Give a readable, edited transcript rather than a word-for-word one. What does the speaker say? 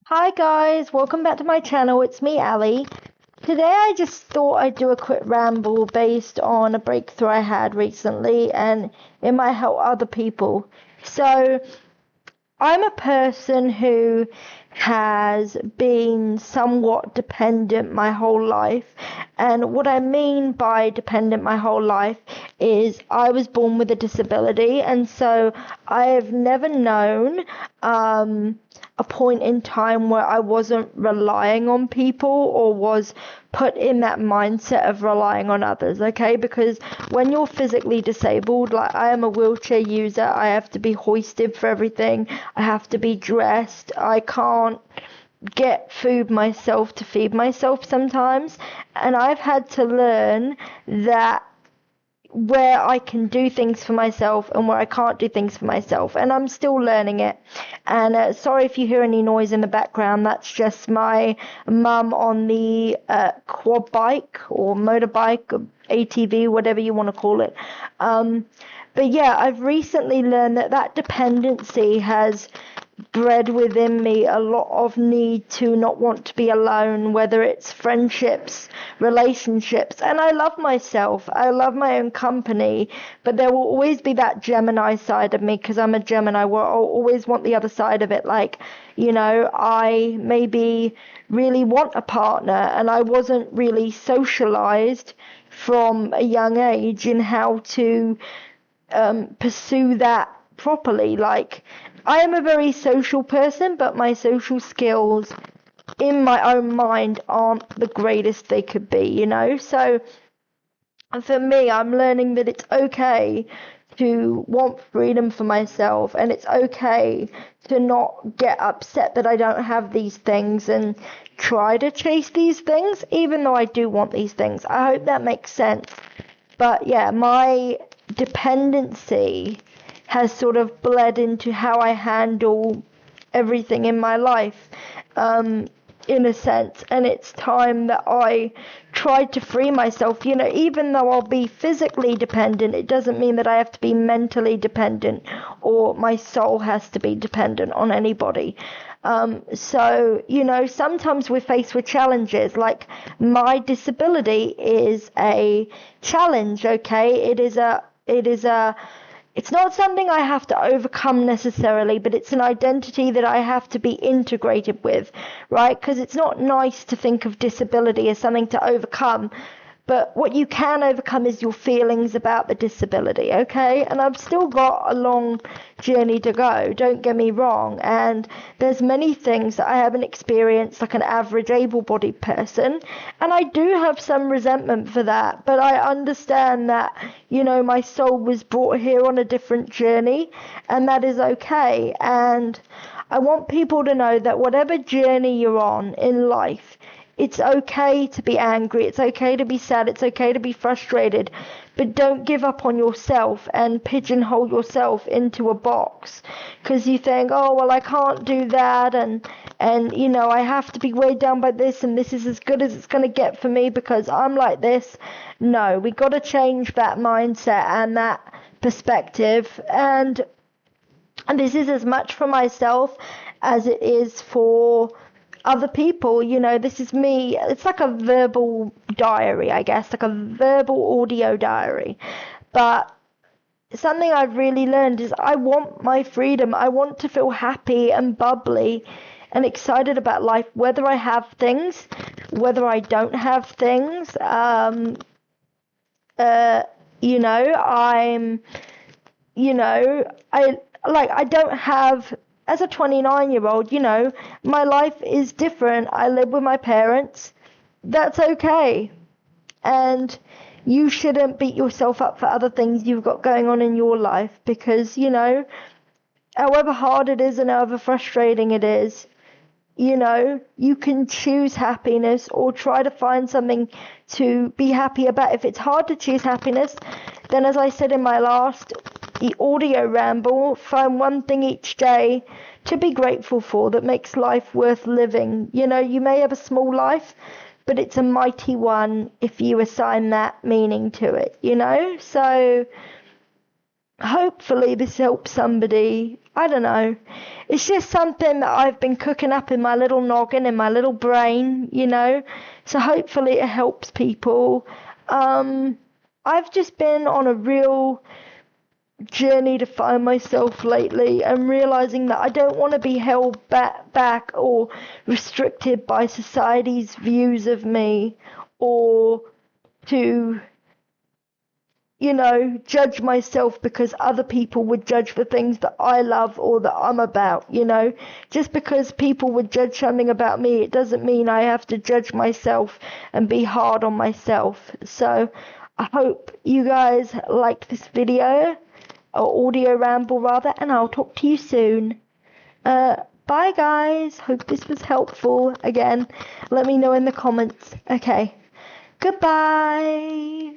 Hi guys, welcome back to my channel. It's me, Ali. Today I just thought I'd do a quick ramble based on a breakthrough I had recently and it might help other people. So, I'm a person who has been somewhat dependent my whole life. And what I mean by dependent my whole life is I was born with a disability, and so I have never known a point in time where I wasn't relying on people or was put in that mindset of relying on others, okay? Because when you're physically disabled, like I am a wheelchair user, I have to be hoisted for everything, I have to be dressed, I can't get food myself to feed myself sometimes, and I've had to learn that where I can do things for myself and where I can't do things for myself, and I'm still learning it. And sorry if you hear any noise in the background, that's just my mum on the quad bike or motorbike or ATV, whatever you want to call it. But yeah, I've recently learned that dependency has bred within me a lot of need to not want to be alone, whether it's friendships, relationships. And I love myself, I love my own company, but there will always be that Gemini side of me, because I'm a Gemini, where I'll always want the other side of it. Like, I maybe really want a partner, and I wasn't really socialized from a young age in how to pursue that properly. Like, I am a very social person, but my social skills in my own mind aren't the greatest they could be. So for me, I'm learning that it's okay to want freedom for myself, and it's okay to not get upset that I don't have these things and try to chase these things, even though I do want these things. I hope that makes sense. But yeah, my dependency has sort of bled into how I handle everything in my life, in a sense. And it's time that I try to free myself. Even though I'll be physically dependent, it doesn't mean that I have to be mentally dependent or my soul has to be dependent on anybody. So, sometimes we're faced with challenges. Like, my disability is a challenge, okay? It's not something I have to overcome necessarily, but it's an identity that I have to be integrated with, right? Because it's not nice to think of disability as something to overcome, but what you can overcome is your feelings about the disability, okay? And I've still got a long journey to go, don't get me wrong, and there's many things that I haven't experienced like an average able-bodied person, and I do have some resentment for that, but I understand that, my soul was brought here on a different journey, and that is okay. And I want people to know that whatever journey you're on in life, it's okay to be angry, it's okay to be sad, it's okay to be frustrated, but don't give up on yourself and pigeonhole yourself into a box because you think, oh, well, I can't do that, and I have to be weighed down by this, and this is as good as it's going to get for me because I'm like this. No, we got to change that mindset and that perspective, and this is as much for myself as it is for other people. This is me. It's like a verbal diary, I guess, like a verbal audio diary. But something I've really learned is I want my freedom. I want to feel happy and bubbly and excited about life, whether I have things, whether I don't have things. I'm, I don't have, as a 29-year-old, my life is different. I live with my parents. That's okay. And you shouldn't beat yourself up for other things you've got going on in your life because, however hard it is and however frustrating it is, you can choose happiness or try to find something to be happy about. If it's hard to choose happiness, then as I said in my last audio ramble, find one thing each day to be grateful for that makes life worth living. You may have a small life, but it's a mighty one if you assign that meaning to it. So hopefully this helps somebody. I don't know. It's just something that I've been cooking up in my little noggin, in my little brain, you know. So hopefully it helps people. I've just been on a real journey to find myself lately and realizing that I don't want to be held back or restricted by society's views of me, or to, you know, judge myself because other people would judge the things that I love or that I'm about, you know. Just because people would judge something about me, it doesn't mean I have to judge myself and be hard on myself. So I hope you guys liked this video, or audio ramble rather, and I'll talk to you soon. Bye guys, hope this was helpful. Again, let me know in the comments. Okay, goodbye.